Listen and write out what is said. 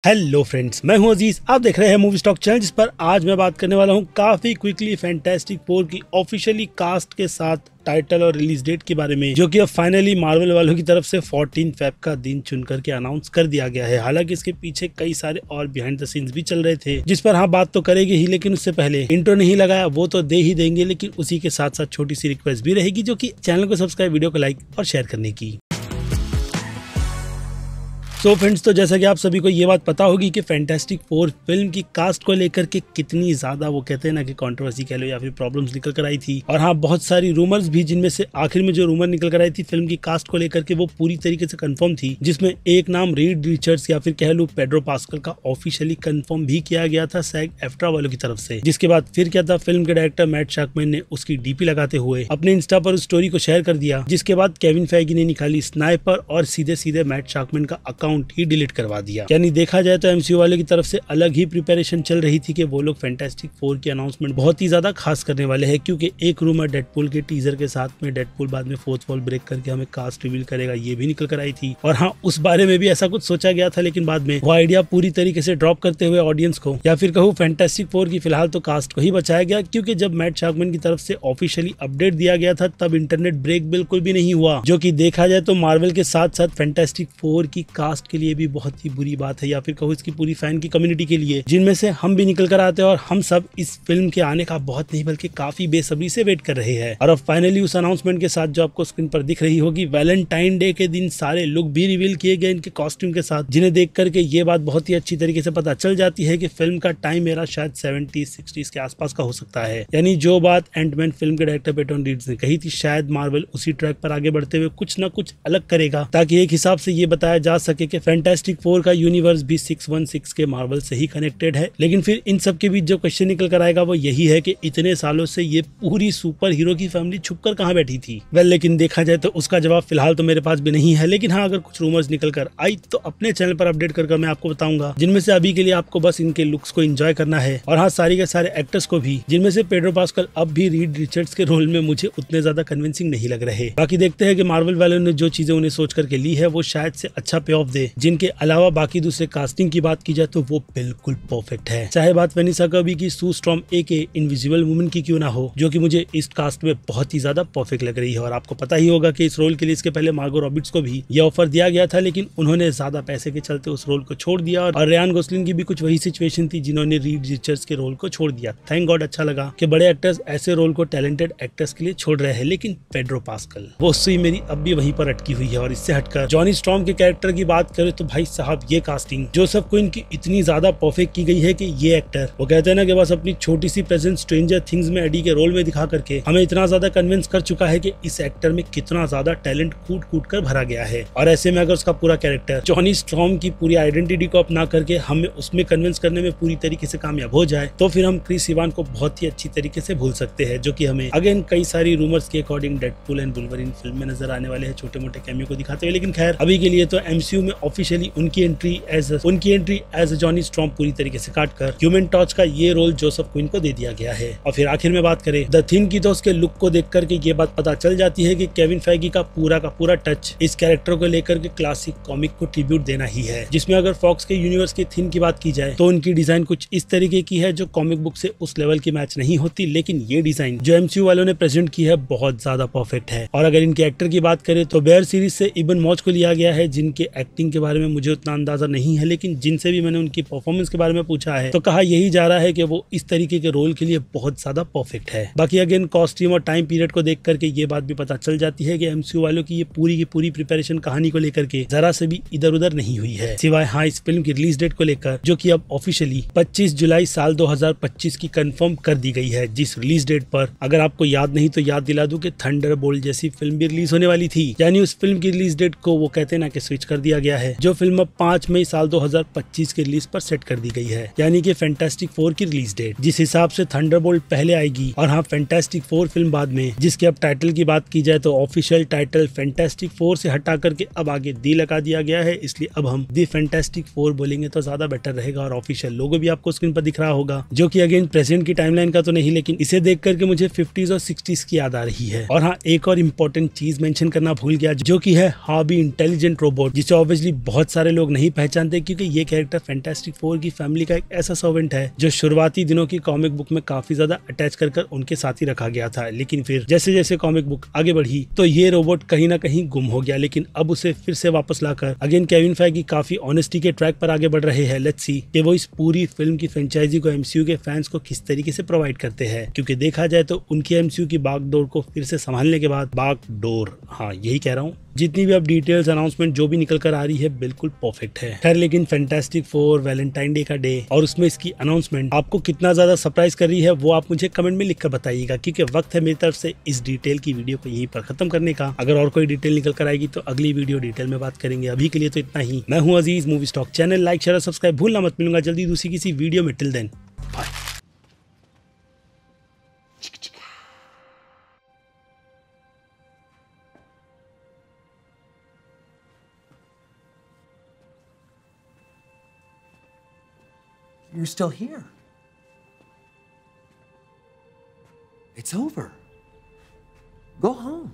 Hello friends, मैं हूं अजीज। आप देख रहे हैं मूवी स्टॉक चैनल, जिस पर आज मैं बात करने वाला हूं काफी क्विकली फैंटास्टिक फोर की ऑफिशियली कास्ट के साथ टाइटल और रिलीज डेट के बारे में, जो कि अब फाइनली मार्वल वालों की तरफ से 14 फेब का दिन चुन करके अनाउंस कर दिया गया है। हालांकि इसके पीछे कई सारे और बिहाइंड द सीन्स भी चल रहे थे, जिस पर बात तो करेंगे ही, लेकिन उससे पहले इंट्रो नहीं लगाया वो तो दे ही देंगे, लेकिन उसी के साथ साथ छोटी सी रिक्वेस्ट भी रहेगी, जो कि चैनल को सब्सक्राइब, वीडियो को लाइक और शेयर करने की। सो फ्रेंड्स, तो जैसा कि आप सभी को ये बात पता होगी कि फैंटास्टिक फोर फिल्म की कास्ट को लेकर के कितनी ज्यादा वो कहते हैं ना कि कंट्रोवर्सी कह लो या फिर प्रॉब्लम्स निकल कर आई थी। और हाँ, बहुत सारी रूमर्स भी, जिनमें से आखिर में जो रूमर निकल कर आई थी फिल्म की कास्ट को लेकर के, वो पूरी तरीके से कंफर्म थी, जिसमें एक नाम रीड रिचर्ड्स या फिर कह लो पेड्रो पास्कल का ऑफिशियली कंफर्म भी किया गया था सैग एफ्ट्रा वालों की तरफ से। जिसके बाद फिर क्या था, फिल्म के डायरेक्टर मैट शाकमैन ने उसकी डीपी लगाते हुए अपने इंस्टा पर उस स्टोरी को शेयर कर दिया, जिसके बाद केविन फेगी ने निकाली स्नाइपर और सीधे सीधे मैट शाकमैन का अकाउंट ही डिलीट करवा दिया। यानी देखा जाए तो एमसीयू वालों की तरफ से अलग ही प्रिपरेशन चल रही थी कि वो लोग फैंटास्टिक फोर की अनाउंसमेंट बहुत ही ज्यादा खास करने वाले हैं, क्योंकि एक रूमर डेडपूल के टीजर के साथ में डेडपूल बाद में फोर्थ वॉल ब्रेक करके हमें कास्ट रिवील करेगा, ये भी निकल कर आई थी। और हाँ, उस बारे में भी ऐसा कुछ सोचा गया था, लेकिन बाद में वो आइडिया पूरी तरीके से ड्रॉप करते हुए ऑडियंस को, या फिर कहूँ फैंटास्टिक फोर की फिलहाल तो कास्ट को ही बचाया गया, क्योंकि जब मैट शाकमैन की तरफ से ऑफिशियली अपडेट दिया गया था तब इंटरनेट ब्रेक बिल्कुल भी नहीं हुआ, जो कि देखा जाए तो मार्वल के साथ साथ फैंटास्टिक फोर की कास्ट के लिए भी बहुत ही बुरी बात है, या फिर कहूँ इसकी पूरी फैन की कम्युनिटी के लिए, जिनमें से हम भी निकल कर आते हैं। और हम सब इस फिल्म के आने का बहुत नहीं बल्कि काफी बेसब्री से वेट कर रहे हैं। और अब फाइनली उस अनाउंसमेंट के साथ, जो आपको स्क्रीन पर दिख रही होगी, वैलेंटाइन डे के दिन सारे लुक भी रिवील किए गए इनके कॉस्ट्यूम के साथ, जिन्हें देख करके ये बात बहुत ही अच्छी तरीके से पता चल जाती है कि फिल्म का टाइम मेरा शायद 70s-60s के आसपास का हो सकता है। यानी जो बात एंटमैन फिल्म के डायरेक्टर पेटन रीड्स ने कही थी, शायद मार्वल उसी ट्रैक पर आगे बढ़ते हुए कुछ न कुछ अलग करेगा, ताकि एक हिसाब से ये बताया जा सके कि फैंटास्टिक फोर का यूनिवर्स भी 616 के मार्वल से ही कनेक्टेड है। लेकिन फिर इन सब के बीच जो क्वेश्चन निकल कर आएगा वो यही है कि इतने सालों से ये पूरी सुपर हीरो की फैमिली छुपकर कहां बैठी थी। लेकिन देखा जाए तो उसका जवाब फिलहाल तो मेरे पास भी नहीं है, लेकिन हाँ, अगर कुछ रूमर्स निकल कर आई तो अपने चैनल पर अपडेट कर मैं आपको बताऊंगा, जिनमें से अभी के लिए आपको बस इनके लुक्स को एंजॉय करना है। और हाँ, सारे के सारे एक्टर्स को भी, जिनमें से पेड्रो पास्कल अब भी रीड रिचर्ड्स के रोल में मुझे उतने ज्यादा कन्विंसिंग नहीं लग रहे। बाकी देखते हैं कि मार्वल वालों ने जो चीजें उन्हें सोच करके ली है वो शायद से अच्छा पे ऑफ दे। जिनके अलावा बाकी दूसरे कास्टिंग की बात की जाए तो वो बिल्कुल परफेक्ट है, चाहे बात वेनिसा कर्बी की सू स्टॉर्म एके इनविजिबल वुमन की क्यों ना हो, जो कि मुझे इस कास्ट में बहुत ही ज्यादा परफेक्ट लग रही है। और आपको पता ही होगा कि इस रोल के लिए इसके पहले मार्गो रॉबर्ट्स को भी यह ऑफर दिया गया था, लेकिन उन्होंने ज्यादा पैसे के चलते उस रोल को छोड़ दिया। और रियान गोसलिन की भी कुछ वही सिचुएशन थी, जिन्होंने रीड रिचर्ड्स के रोल को छोड़ दिया। थैंक गॉड, अच्छा लगा कि बड़े एक्टर्स ऐसे रोल को टैलेंटेड एक्टर्स के लिए छोड़ रहे हैं। लेकिन पेड्रो पास्कल, वो सुई मेरी अब भी वहीं पर अटकी हुई है। और इससे हटकर जॉनी स्टॉर्म के कैरेक्टर की बात करें तो भाई साहब, ये कास्टिंग जो सबको इनकी इतनी ज्यादा परफेक्ट की गई है कि ये एक्टर, वो कहते हैं ना कि बस अपनी छोटी सी प्रेजेंस स्ट्रेंजर थिंग्स में एडी के रोल में दिखा करके हमें इतना ज्यादा कन्विंस कर चुका है कि इस एक्टर में कितना ज्यादा टैलेंट कूट कूट कर भरा गया है। और ऐसे में अगर उसका पूरा कैरेक्टर जॉनी स्टॉर्म की पूरी आइडेंटिटी को अपना करके हमें उसमें कन्विंस करने में पूरी तरीके से कामयाब हो जाए, तो फिर हम क्रिस इवान को बहुत ही अच्छी तरीके से भूल सकते हैं, जो कि हमें अगेन कई सारी रूमर्स के according Deadpool and Wolverine film में नजर आने वाले हैं, छोटे मोटे कैमियो को दिखाते हुए। लेकिन खैर, अभी के लिए तो एमसीयू में ऑफिशियली उनकी एंट्री एज जॉनी स्टॉर्म पूरी तरीके से काट कर ह्यूमन टॉर्च का ये रोल जोसेफ क्विन को दे दिया गया है। और फिर आखिर में बात करें द थिंग की, तो उसके लुक को देख करके ये बात पता चल जाती है कि केविन फेगी का पूरा टच इस कैरेक्टर को लेकर के क्लासिक कॉमिक को ट्रिब्यूट देना ही है। जिसमें अगर फॉक्स के यूनिवर्स की थिन की बात की जाए तो उनकी डिजाइन कुछ इस तरीके की है, जो कॉमिक बुक से उस लेवल की मैच नहीं होती, लेकिन ये डिजाइन जो एमसीयू वालों ने प्रेजेंट की है बहुत ज्यादा परफेक्ट है। और अगर इनके एक्टर की बात करें तो बेयर सीरीज से इबन मौज को लिया गया है, जिनके एक्टिंग के बारे में मुझे उतना अंदाजा नहीं है, लेकिन जिनसे भी मैंने उनकी परफॉर्मेंस के बारे में पूछा है तो कहा यही जा रहा है कि वो इस तरीके के रोल के लिए बहुत ज्यादा परफेक्ट है। बाकी अगेन कॉस्ट्यूम और टाइम पीरियड को देख करके ये बात भी पता चल जाती है कि एमसीयू वालों की ये पूरी प्रिपरेशन कहानी को लेकर के जरा से भी इधर उधर नहीं हुई है, सिवाय हाँ इस फिल्म की रिलीज डेट को लेकर, जो कि अब ऑफिशियली 25 जुलाई साल 2025 की कंफर्म कर दी गई है। जिस रिलीज डेट पर, अगर आपको याद नहीं तो याद दिला दूं कि थंडरबोल्ट जैसी फिल्म भी रिलीज होने वाली थी, यानी उस फिल्म की रिलीज डेट को वो कहते हैं ना कि स्विच कर दिया गया है, जो फिल्म अब 5 मई साल 2025 की रिलीज पर सेट कर दी गई है। यानी कि फैंटास्टिक फोर की रिलीज डेट, जिस हिसाब से थंडरबोल्ट पहले आएगी और हाँ फैंटास्टिक फोर फिल्म बाद में, जिसके अब टाइटल की बात की जाए तो ऑफिशियल टाइटल फैंटास्टिक फोर से हटा करके अब आगे दी लगा दिया गया है, इसलिए अब हम दी फैंटास्टिक फोर बोलेंगे तो ज्यादा बेटर रहेगा। और ऑफिशियल लोगो भी आपको स्क्रीन पर दिख रहा होगा, जो कि अगेन प्रेजेंट की टाइमलाइन का तो नहीं, लेकिन इसे देख करके मुझे 50s और 60s की याद आ रही है। और हाँ, एक और इम्पोर्टेंट चीज मेंशन करना भूल गया, जो कि है हाबी इंटेलिजेंट रोबोट, जिसे ऑब्वियसली बहुत सारे लोग नहीं पहचानते क्योंकि ये कैरेक्टर फैंटास्टिक फोर की फैमिली का एक ऐसा सर्वेंट है जो शुरुआती दिनों की कॉमिक बुक में काफी ज्यादा अटैच कर उनके साथ ही रखा गया था, लेकिन फिर जैसे जैसे कॉमिक बुक आगे बढ़ी तो ये रोबोट कहीं ना कहीं गुम हो गया, लेकिन अब उसे फिर से वापस लाकर अगेन केविन फेगी काफी ऑनेस्टी के ट्रैक पर आगे बढ़ रहे हैं। लेट्स सी कि वो इस पूरी फिल्म की फ्रेंचाइजी को एमसीयू के फैंस को किस तरीके से प्रोवाइड करते हैं, क्योंकि देखा जाए तो उनकी एमसीयू की बागडोर को फिर से संभालने के बाद बागडोर, हाँ यही कह रहा हूँ, जितनी भी अब डिटेल्स अनाउंसमेंट जो भी निकल कर आ रही है बिल्कुल परफेक्ट है। खैर लेकिन फैंटास्टिक फोर वैलेंटाइन डे का डे और उसमें इसकी अनाउंसमेंट आपको कितना ज्यादा सरप्राइज कर रही है वो आप मुझे कमेंट में लिखकर बताइएगा, क्योंकि वक्त है मेरी तरफ से इस डिटेल की वीडियो को यहीं पर खत्म करने का। अगर और कोई डिटेल निकल कर आएगी तो अगली वीडियो डिटेल में बात करेंगे। अभी के लिए तो इतना ही। मैं हूँ Aziz, movie stock channel like share subscribe भूलना मत। मिलूंगा जल्दी दूसरी किसी वीडियो में। Till then bye. You're still here. It's over. Go home.